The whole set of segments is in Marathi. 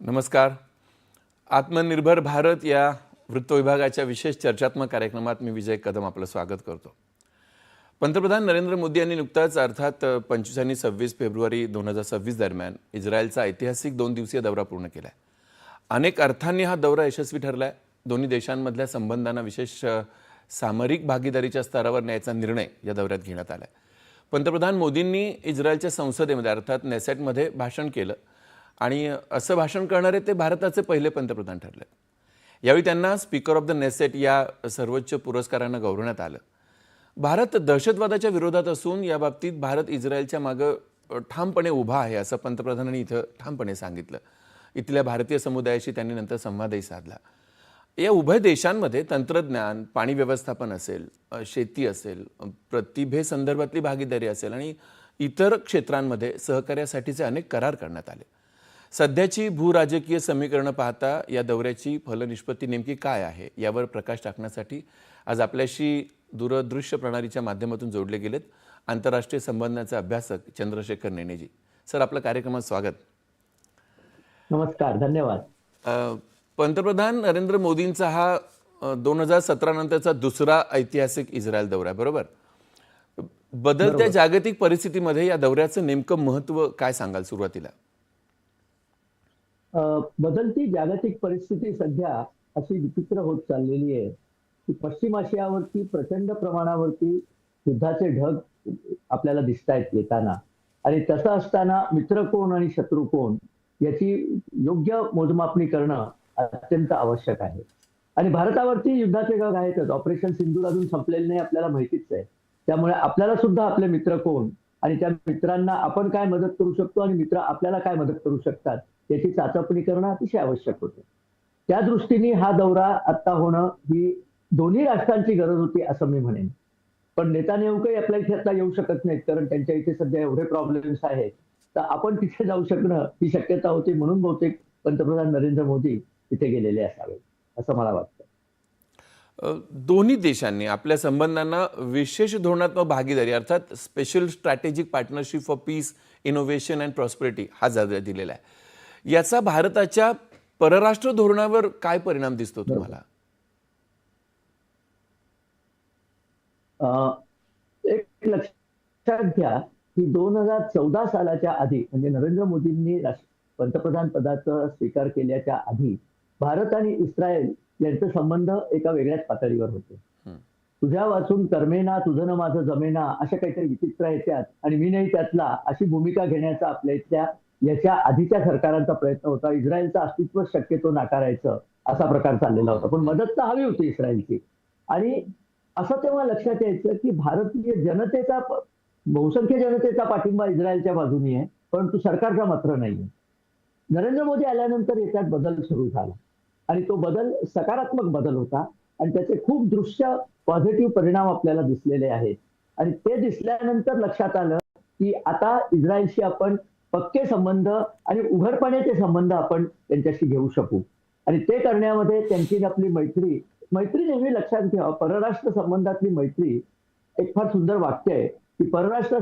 नमस्कार. आत्मनिर्भर भारत या वृत्तविभागाच्या विशेष चर्चात्मक कार्यक्रमात मी विजय कदम आपलं स्वागत करतो. पंतप्रधान नरेंद्र मोदी यांनी नुकताच अर्थात 25 आणि 26 फेब्रुवारी 2026 दरम्यान इस्रायलचा ऐतिहासिक 2 दिवसीय दौरा पूर्ण केला आहे. अनेक अर्थांनी हा दौरा यशस्वी ठरला आहे. दोन्ही देशांमधल्या संबंधांना विशेष सामरिक भागीदारीच्या स्तरावर न्यायचा निर्णय या दौऱ्यात घेण्यात आला आहे. पंतप्रधान मोदींनी इस्रायलच्या संसदेमध्ये अर्थात नेसेटमध्ये भाषण केलं आणि असं भाषण करणारे ते भारताचे पहिले पंतप्रधान ठरले. यावेळी त्यांना स्पीकर ऑफ द नेसेट या सर्वोच्च पुरस्कारानं गौरवण्यात आलं. भारत दहशतवादाच्या विरोधात असून या बाबतीत भारत इस्रायलच्या मागं ठामपणे उभा आहे असं पंतप्रधानांनी इथं ठामपणे सांगितलं. इथल्या भारतीय समुदायाशी त्यांनी नंतर संवादही साधला. या उभय देशांमध्ये तंत्रज्ञान, पाणी व्यवस्थापन असेल, शेती असेल, प्रतिभेसंदर्भातली भागीदारी असेल आणि इतर क्षेत्रांमध्ये सहकार्यासाठीचे अनेक करार करण्यात आले. सध्याची भूराजकीय समीकरणं पाहता या दौऱ्याची फलनिष्पत्ती नेमकी काय आहे यावर प्रकाश टाकण्यासाठी आज आपल्याशी दूरदृश्य प्रणालीच्या माध्यमातून जोडले गेलेत आंतरराष्ट्रीय संबंधांचे अभ्यासक चंद्रशेखर नेनेजी. सर, आपलं कार्यक्रमात स्वागत. नमस्कार, धन्यवाद. पंतप्रधान नरेंद्र मोदींचा हा 2017 नंतरचा दुसरा ऐतिहासिक इस्रायल दौरा आहे, बरोबर? बदलत्या जागतिक परिस्थितीमध्ये या दौऱ्याचं नेमकं महत्त्व काय सांगाल सुरुवातीला? बदलती जागतिक परिस्थिती सध्या अशी विचित्र होत चाललेली आहे की पश्चिम आशियावरती प्रचंड प्रमाणावरती युद्धाचे ढग आपल्याला दिसत आहेत येताना. आणि तसं असताना मित्र कोण आणि शत्रू कोण याची योग्य मोजमापणी करणं अत्यंत आवश्यक आहे. आणि भारतावरती युद्धाचे ढग आहेतच. ऑपरेशन सिंधूर अजून संपलेले नाही, आपल्याला माहितीच आहे. त्यामुळे आपल्याला सुद्धा आपले मित्र कोण आणि त्या मित्रांना आपण काय मदत करू शकतो आणि मित्र आपल्याला काय मदत करू शकतात याची चाचपणी करणं अतिशय आवश्यक होतं. त्या दृष्टीने हा दौरा आता होणं ही दोन्ही राष्ट्रांची गरज होती असं मी म्हणेन. पण नेतान्याहू काही आपल्या इथे आता येऊ शकत नाहीत, कारण त्यांच्या इथे सध्या एवढे प्रॉब्लेम्स आहेत. तर आपण तिथे जाऊ शकणं ही शक्यता होती, म्हणून बहुतेक पंतप्रधान नरेंद्र मोदी तिथे गेलेले असावेत असं मला वाटतं. दोन्ही देशांनी आपल्या संबंधांना विशेष धोरणात्मक भागीदारी अर्थात special strategic partnership for piece, innovation and prosperity हा दर्जा दिलेला आहे. याचा भारताच्या परराष्ट्र धोरणावर काय परिणाम दिसतो तुम्हाला? एक लक्षात घ्या की 2014 सालाच्या आधी म्हणजे नरेंद्र मोदींनी पंतप्रधान पदाचा स्वीकार केल्याच्या आधी भारत आणि इस्रायल यांचे संबंध एका वेगळ्याच पातळीवर होते. तुझ्या वाचून कर्मेना तुझं न माझं जमेना अशा काहीतरी विचित्र येतात आणि मी नाही त्यातला अशी भूमिका घेण्याचा आपल्या इथल्या याच्या आधीच्या सरकारांचा प्रयत्न होता. इस्रायलचं अस्तित्व शक्यतो नाकारायचं असा प्रकार चाललेला होता. पण मदत तर हवी होती इस्रायलची. आणि असं तेव्हा लक्षात यायचं की भारतीय जनतेचा, बहुसंख्य जनतेचा पाठिंबा इस्रायलच्या बाजूनी आहे, परंतु सरकारचा मात्र नाहीये. नरेंद्र मोदी आल्यानंतर याच्यात बदल सुरू झाला आणि तो बदल सकारात्मक बदल होता आणि त्याचे खूप दृश्य पॉझिटिव्ह परिणाम आपल्याला दिसलेले आहेत. आणि ते दिसल्यानंतर लक्षात आलं की आता इस्रायलशी आपण पक्के संबंध आणि उघडपणे ते संबंध आपण त्यांच्याशी घेऊ शकू. आणि ते करण्यामध्ये त्यांची आपली मैत्री नेहमी लक्षात घ्या. परराष्ट्र संबंधातली मैत्री एक फार सुंदर वाक्य आहे की परराष्ट्र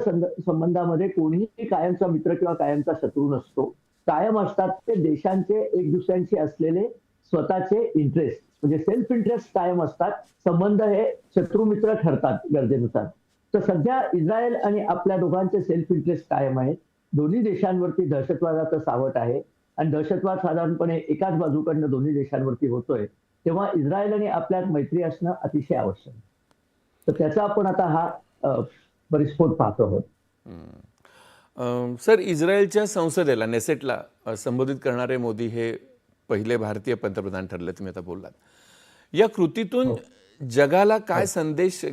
संबंधामध्ये कोणीही कायमचा मित्र किंवा कायमचा शत्रू नसतो. कायम असतात ते देशांचे एक दुसऱ्यांशी असलेले स्वतःचे इंटरेस्ट, म्हणजे सेल्फ इंटरेस्ट कायम असतात. संबंध हे शत्रू मित्र ठरतात गरजेनुसार. तर सध्या इस्रायल आणि आपल्या दोघांचे सेल्फ इंटरेस्ट कायम आहेत. दोन्ही देशांवरती दहशतवादाचं सावट आहे आणि दहशतवाद साधारणपणे एकाच बाजूकडनं दोन्ही देशांवरती होतोय. तेव्हा इस्रायल आणि आपल्यात मैत्री असणं अतिशय आवश्यक. तर त्याचा आपण आता हा परिस्फोट पाहतो आहोत. सर, इस्रायलच्या संसदेला नेसेटला संबोधित करणारे मोदी हे पहिले भारतीय पंतप्रधान ठरले, तुम्ही आता बोललात. या कृतीतून जगाला काय संदेश